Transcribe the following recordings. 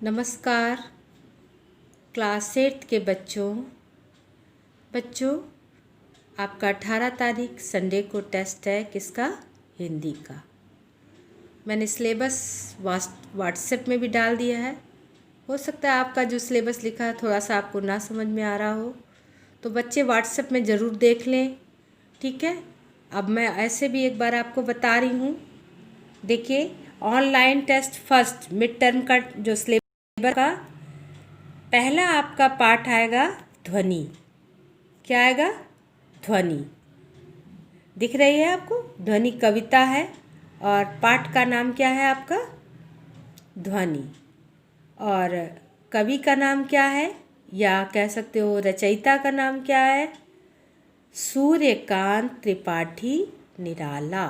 नमस्कार क्लास 8 के बच्चों आपका 18 तारीख संडे को टेस्ट है। किसका? हिंदी का। मैंने सिलेबस व्हाट्सएप में भी डाल दिया है। हो सकता है आपका जो सिलेबस लिखा है थोड़ा सा आपको ना समझ में आ रहा हो, तो बच्चे व्हाट्सएप में ज़रूर देख लें, ठीक है। अब मैं ऐसे भी एक बार आपको बता रही हूँ। देखिए, online test first mid term का जो सिलेबस का पहला आपका पाठ आएगा ध्वनि। क्या आएगा? ध्वनि। दिख रही है आपको? ध्वनि कविता है और पाठ का नाम क्या है आपका? ध्वनि। और कवि का नाम क्या है, या कह सकते हो रचयिता का नाम क्या है? सूर्यकांत त्रिपाठी निराला।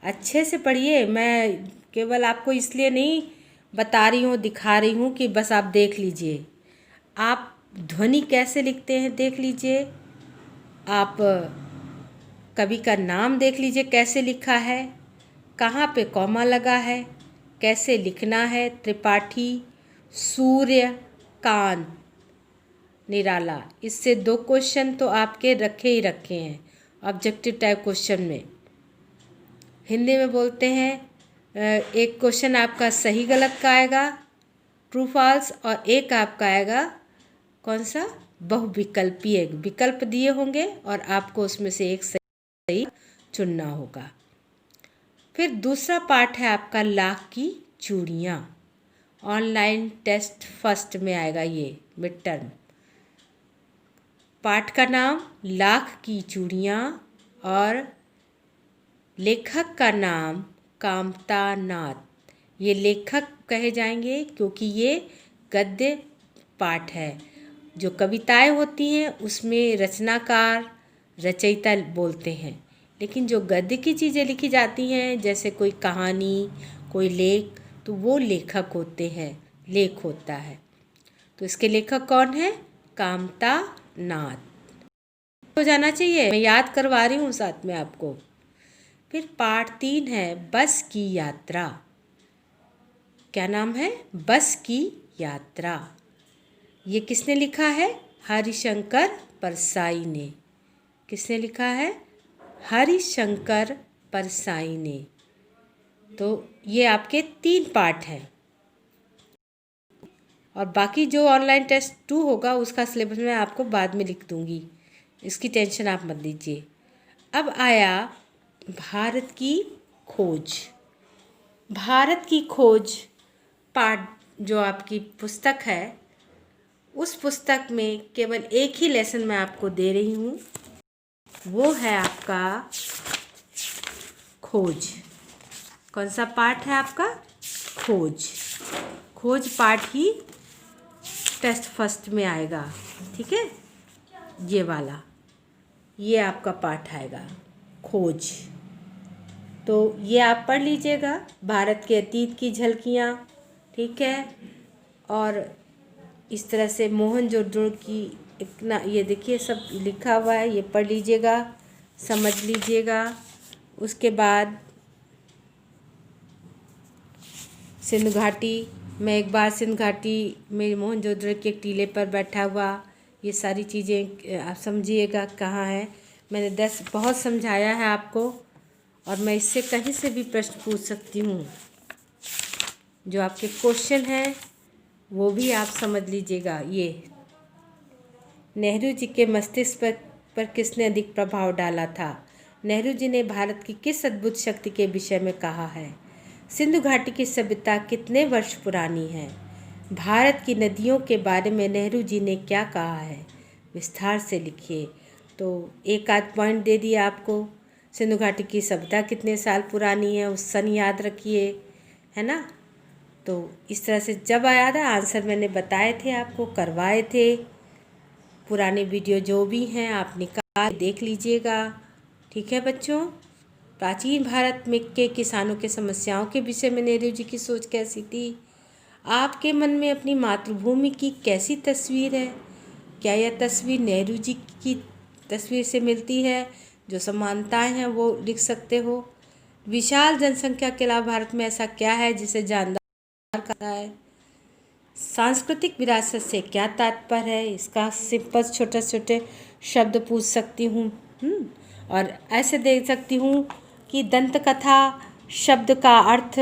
अच्छे से पढ़िए। मैं केवल आपको इसलिए नहीं बता रही हूँ, दिखा रही हूँ कि बस आप देख लीजिए। आप ध्वनि कैसे लिखते हैं देख लीजिए। आप कवि का नाम देख लीजिए कैसे लिखा है, कहाँ पे कॉमा लगा है, कैसे लिखना है। त्रिपाठी, सूर्यकांत, निराला। इससे 2 क्वेश्चन तो आपके रखे ही रखे हैं ऑब्जेक्टिव टाइप क्वेश्चन में। हिंदी में बोलते हैं एक क्वेश्चन आपका सही गलत का आएगा, ट्रू फॉल्स, और एक आपका आएगा कौन सा? बहुविकल्पीय। विकल्प दिए होंगे और आपको उसमें से एक सही चुनना होगा। फिर दूसरा पार्ट है आपका लाख की चूड़ियाँ। ऑनलाइन टेस्ट फर्स्ट में आएगा ये मिड टर्म। पाठ का नाम लाख की चूड़ियाँ और लेखक का नाम कामता नाथ। ये लेखक कहे जाएंगे क्योंकि ये गद्य पाठ है। जो कविताएं होती हैं उसमें रचनाकार, रचयिता बोलते हैं, लेकिन जो गद्य की चीज़ें लिखी जाती हैं जैसे कोई कहानी, कोई लेख, तो वो लेखक होते हैं, लेख होता है। तो इसके लेखक कौन है? कामता नाथ। हो जाना चाहिए, मैं याद करवा रही हूँ साथ में आपको। फिर पाठ 3 है बस की यात्रा। क्या नाम है? बस की यात्रा। ये किसने लिखा है? हरिशंकर परसाई ने। किसने लिखा है? हरिशंकर परसाई ने। तो ये आपके 3 पाठ हैं और बाकी जो ऑनलाइन टेस्ट 2 होगा उसका सिलेबस मैं आपको बाद में लिख दूंगी, इसकी टेंशन आप मत लीजिए। अब आया भारत की खोज। भारत की खोज पाठ जो आपकी पुस्तक है, उस पुस्तक में केवल एक ही लेसन मैं आपको दे रही हूँ, वो है आपका खोज। कौन सा पाठ है आपका? खोज। खोज पाठ ही टेस्ट फर्स्ट में आएगा, ठीक है। ये वाला, ये आपका पाठ आएगा खोज। तो ये आप पढ़ लीजिएगा, भारत के अतीत की झलकियाँ, ठीक है। और इस तरह से मोहनजोदड़ो की इतना, ये देखिए सब लिखा हुआ है, ये पढ़ लीजिएगा, समझ लीजिएगा। उसके बाद सिंधु घाटी, मैं एक बार सिंधु घाटी में मोहनजोदड़ो के एक टीले पर बैठा हुआ, ये सारी चीज़ें आप समझिएगा कहाँ है। मैंने 10 बहुत समझाया है आपको, और मैं इससे कहीं से भी प्रश्न पूछ सकती हूँ। जो आपके क्वेश्चन हैं वो भी आप समझ लीजिएगा। ये नेहरू जी के मस्तिष्क पर किसने अधिक प्रभाव डाला था? नेहरू जी ने भारत की किस अद्भुत शक्ति के विषय में कहा है? सिंधु घाटी की सभ्यता कितने वर्ष पुरानी है? भारत की नदियों के बारे में नेहरू जी ने क्या कहा है? विस्तार से लिखिए। तो एक आध पॉइंट दे दिया आपको। सिंधु घाटी की सभ्यता कितने साल पुरानी है उस सन याद रखिए, है ना। तो इस तरह से जब आया था आंसर मैंने बताए थे आपको, करवाए थे। पुराने वीडियो जो भी हैं आप निकाल देख लीजिएगा, ठीक है बच्चों। प्राचीन भारत में के किसानों के समस्याओं के विषय में नेहरू जी की सोच कैसी थी? आपके मन में अपनी मातृभूमि की कैसी तस्वीर है? क्या यह तस्वीर नेहरू जी की तस्वीर से मिलती है? जो समानताएं हैं वो लिख सकते हो। विशाल जनसंख्या के अलावा भारत में ऐसा क्या है जिसे जानदार करता है? सांस्कृतिक विरासत से क्या तात्पर्य है, इसका सिंपल छोटे छोटे शब्द पूछ सकती हूँ। और ऐसे देख सकती हूँ कि दंत कथा शब्द का अर्थ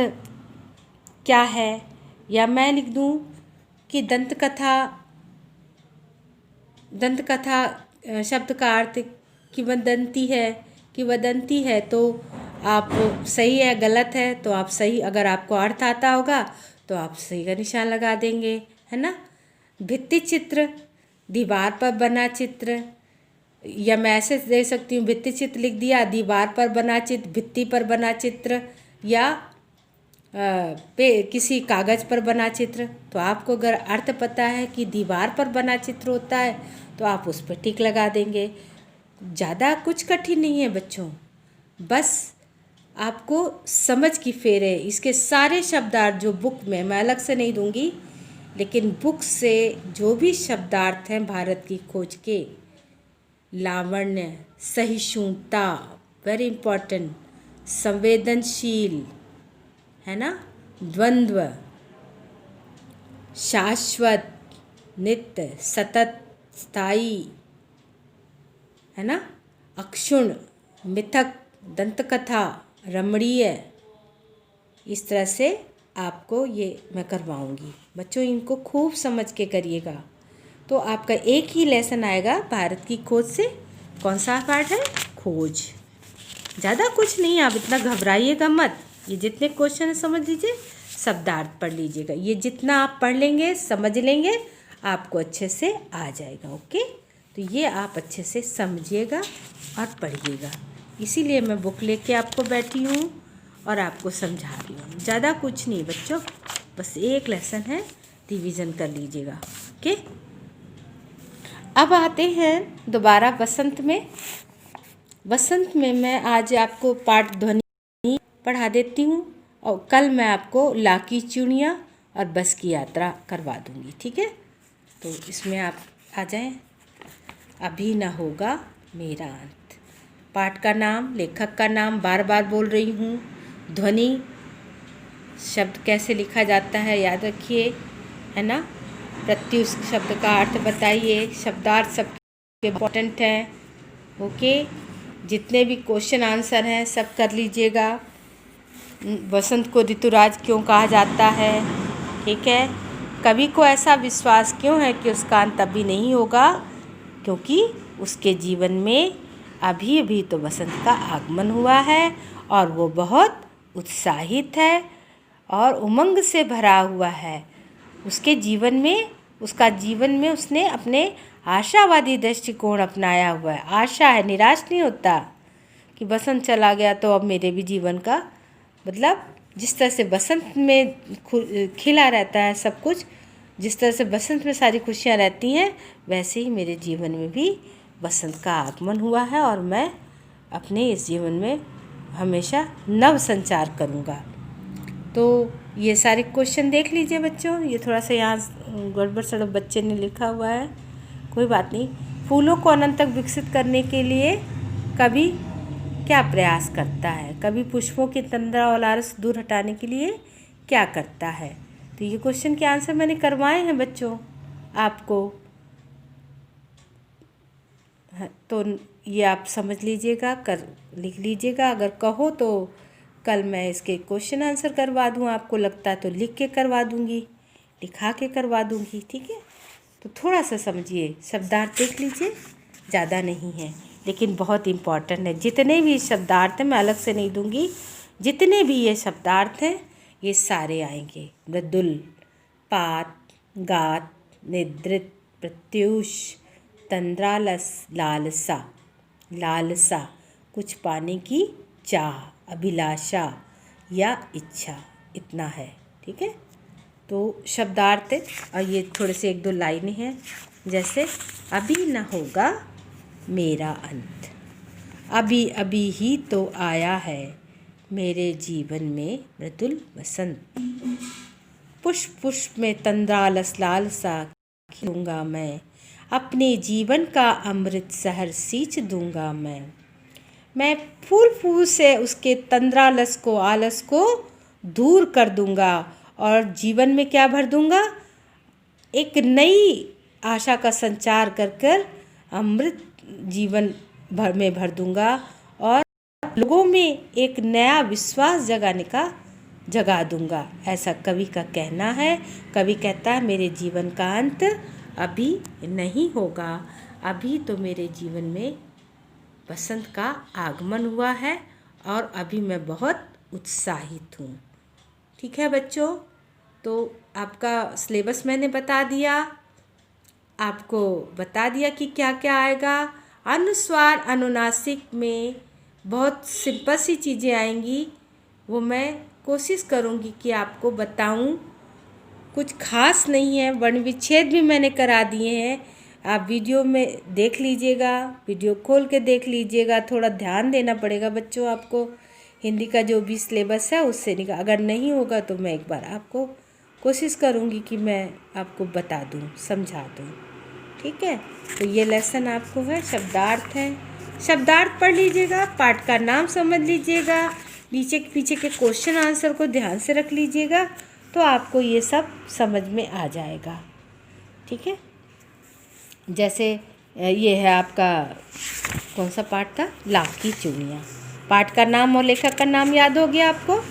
क्या है, या मैं लिख दूँ कि दंत कथा शब्द का अर्थ किंवदंती है। तो आप सही है गलत है तो आप सही, अगर आपको अर्थ आता होगा तो आप सही का निशान लगा देंगे, है ना। भित्ति चित्र, दीवार पर बना चित्र, या मैं ऐसे दे सकती हूँ भित्ति चित्र लिख दिया, दीवार पर बना चित्र, भित्ति पर बना चित्र, या किसी कागज़ पर बना चित्र। तो आपको अगर अर्थ पता है कि दीवार पर बना चित्र होता है तो आप उस पर टिक लगा देंगे। ज़्यादा कुछ कठिन नहीं है बच्चों, बस आपको समझ की फेर है। इसके सारे शब्दार्थ जो बुक में, मैं अलग से नहीं दूंगी, लेकिन बुक से जो भी शब्दार्थ हैं भारत की खोज के, लावण्य, सहिष्णुता, वेरी इम्पोर्टेंट, संवेदनशील, है ना, द्वंद्व, शाश्वत, नित्य, सतत, स्थायी, है ना, अक्षुण, मिथक, दंतकथा, रमणीय, इस तरह से आपको ये मैं करवाऊंगी। बच्चों इनको खूब समझ के करिएगा तो आपका एक ही लेसन आएगा भारत की खोज से। कौन सा पार्ट है? खोज। ज़्यादा कुछ नहीं, आप इतना घबराइएगा मत। ये जितने क्वेश्चन है समझ लीजिए, शब्दार्थ पढ़ लीजिएगा। ये जितना आप पढ़ लेंगे, समझ लेंगे, आपको अच्छे से आ जाएगा। ओके, तो ये आप अच्छे से समझिएगा और पढ़िएगा। इसीलिए मैं बुक लेके आपको बैठी हूँ और आपको समझा रही हूँ। ज़्यादा कुछ नहीं बच्चों, बस एक लेसन है, रिवीजन कर लीजिएगा। ओके, अब आते हैं दोबारा बसंत में। बसंत में मैं आज आपको पाठ ध्वनि पढ़ा देती हूँ और कल मैं आपको ला की चूड़ियाँ और बस की यात्रा करवा दूँगी। ठीक है, तो इसमें आप आ जाएं। अभी न होगा मेरा अंत। पाठ का नाम, लेखक का नाम बार बार बोल रही हूँ। ध्वनि शब्द कैसे लिखा जाता है याद रखिए, है ना। प्रत्युष शब्द का अर्थ बताइए। शब्दार्थ सबके इम्पोर्टेंट हैं। ओके, जितने भी क्वेश्चन आंसर हैं सब कर लीजिएगा। बसंत को ऋतुराज क्यों कहा जाता है? ठीक है। कवि को ऐसा विश्वास क्यों है कि उसका अंत अभी नहीं होगा? क्योंकि उसके जीवन में अभी अभी तो बसंत का आगमन हुआ है और वो बहुत उत्साहित है और उमंग से भरा हुआ है। उसके जीवन में, उसका जीवन में उसने अपने आशावादी दृष्टिकोण अपनाया हुआ है। आशा है, निराश नहीं होता कि बसंत चला गया तो अब मेरे भी जीवन का, मतलब जिस तरह से बसंत में खिला रहता है सब कुछ, जिस तरह से बसंत में सारी खुशियाँ रहती हैं, वैसे ही मेरे जीवन में भी बसंत का आगमन हुआ है और मैं अपने इस जीवन में हमेशा नव संचार करूँगा। तो ये सारे क्वेश्चन देख लीजिए बच्चों। ये थोड़ा सा यहाँ गड़बड़ सड़ब बच्चे ने लिखा हुआ है, कोई बात नहीं। फूलों को अनंत तक विकसित करने के लिए कवि क्या प्रयास करता है? कवि पुष्पों की तंद्रा और लालच दूर हटाने के लिए क्या करता है? तो ये क्वेश्चन के आंसर मैंने करवाए हैं बच्चों आपको, तो ये आप समझ लीजिएगा, कर लिख लीजिएगा। अगर कहो तो कल मैं इसके क्वेश्चन आंसर करवा दूँ, आपको लगता है तो लिख के करवा दूँगी, लिखा के करवा दूँगी। ठीक है, तो थोड़ा सा समझिए, शब्दार्थ देख लीजिए, ज़्यादा नहीं है लेकिन बहुत इम्पॉर्टेंट है। जितने भी शब्दार्थ हैं मैं अलग से नहीं दूँगी, जितने भी ये शब्दार्थ हैं ये सारे आएंगे। मृदुल, पात, गात, निद्रित, प्रत्यूष, तंद्रालस, लालसा, लालसा, कुछ पाने की चाह, अभिलाषा या इच्छा, इतना है। ठीक है, तो शब्दार्थ और ये थोड़े से एक दो लाइनें हैं, जैसे अभी न होगा मेरा अंत, अभी अभी ही तो आया है मेरे जीवन में मृदुल बसंत, पुष्प पुष्प में तंद्रालस लालसा खिलूँगा मैं, अपने जीवन का अमृत सहर सींच दूँगा मैं फूल फूल से उसके तंद्रालस को, आलस को दूर कर दूँगा और जीवन में क्या भर दूँगा? एक नई आशा का संचार कर कर अमृत जीवन भर में भर दूंगा और लोगों में एक नया विश्वास जगा दूंगा। ऐसा कवि का कहना है। कवि कहता है मेरे जीवन का अंत अभी नहीं होगा, अभी तो मेरे जीवन में बसंत का आगमन हुआ है और अभी मैं बहुत उत्साहित हूँ। ठीक है बच्चों, तो आपका सिलेबस मैंने बता दिया, आपको बता दिया कि क्या क्या आएगा। अनुस्वार अनुनासिक में बहुत सिंपल सी चीज़ें आएंगी, वो मैं कोशिश करूँगी कि आपको बताऊँ। कुछ खास नहीं है, वर्ण विच्छेद भी मैंने करा दिए हैं। आप वीडियो में देख लीजिएगा, वीडियो खोल के देख लीजिएगा। थोड़ा ध्यान देना पड़ेगा बच्चों आपको। हिंदी का जो भी सिलेबस है उससे अगर नहीं होगा तो मैं एक बार आपको कोशिश करूँगी कि मैं आपको बता दूँ, समझा दूँ। ठीक है, तो ये लेसन आपको है, शब्दार्थ है। शब्दार्थ पढ़ लीजिएगा, पाठ का नाम समझ लीजिएगा, नीचे पीछे के क्वेश्चन आंसर को ध्यान से रख लीजिएगा, तो आपको ये सब समझ में आ जाएगा। ठीक है, जैसे ये है आपका कौन सा पाठ था, लाख की चूड़ियाँ। पाठ का नाम और लेखक का नाम याद हो गया आपको,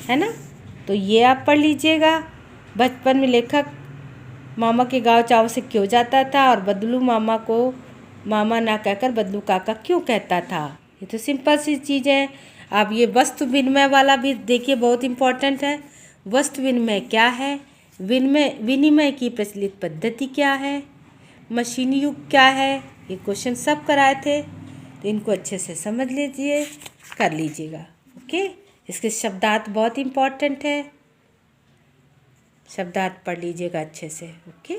है ना? तो ये आप पढ़ लीजिएगा। बचपन में लेखक मामा के गाँव चाव से क्यों जाता था और बदलू मामा को मामा ना कहकर बदलू काका क्यों कहता था। ये तो सिंपल सी चीज़ है। अब ये वस्तु विनिमय वाला भी देखिए, बहुत इम्पोर्टेंट है। वस्तु विनिमय क्या है, विनिमय की प्रचलित पद्धति क्या है, मशीनी युग क्या है, ये क्वेश्चन सब कराए थे, तो इनको अच्छे से समझ लीजिए, कर लीजिएगा। ओके, इसके शब्दार्थ बहुत इम्पोर्टेंट है, शब्दार्थ पढ़ लीजिएगा अच्छे से। ओके,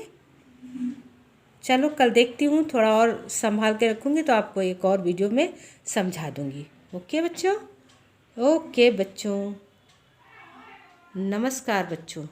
चलो कल देखती हूँ, थोड़ा और संभाल के रखूँगी तो आपको एक और वीडियो में समझा दूँगी। ओके बच्चों, ओके बच्चों, नमस्कार बच्चों।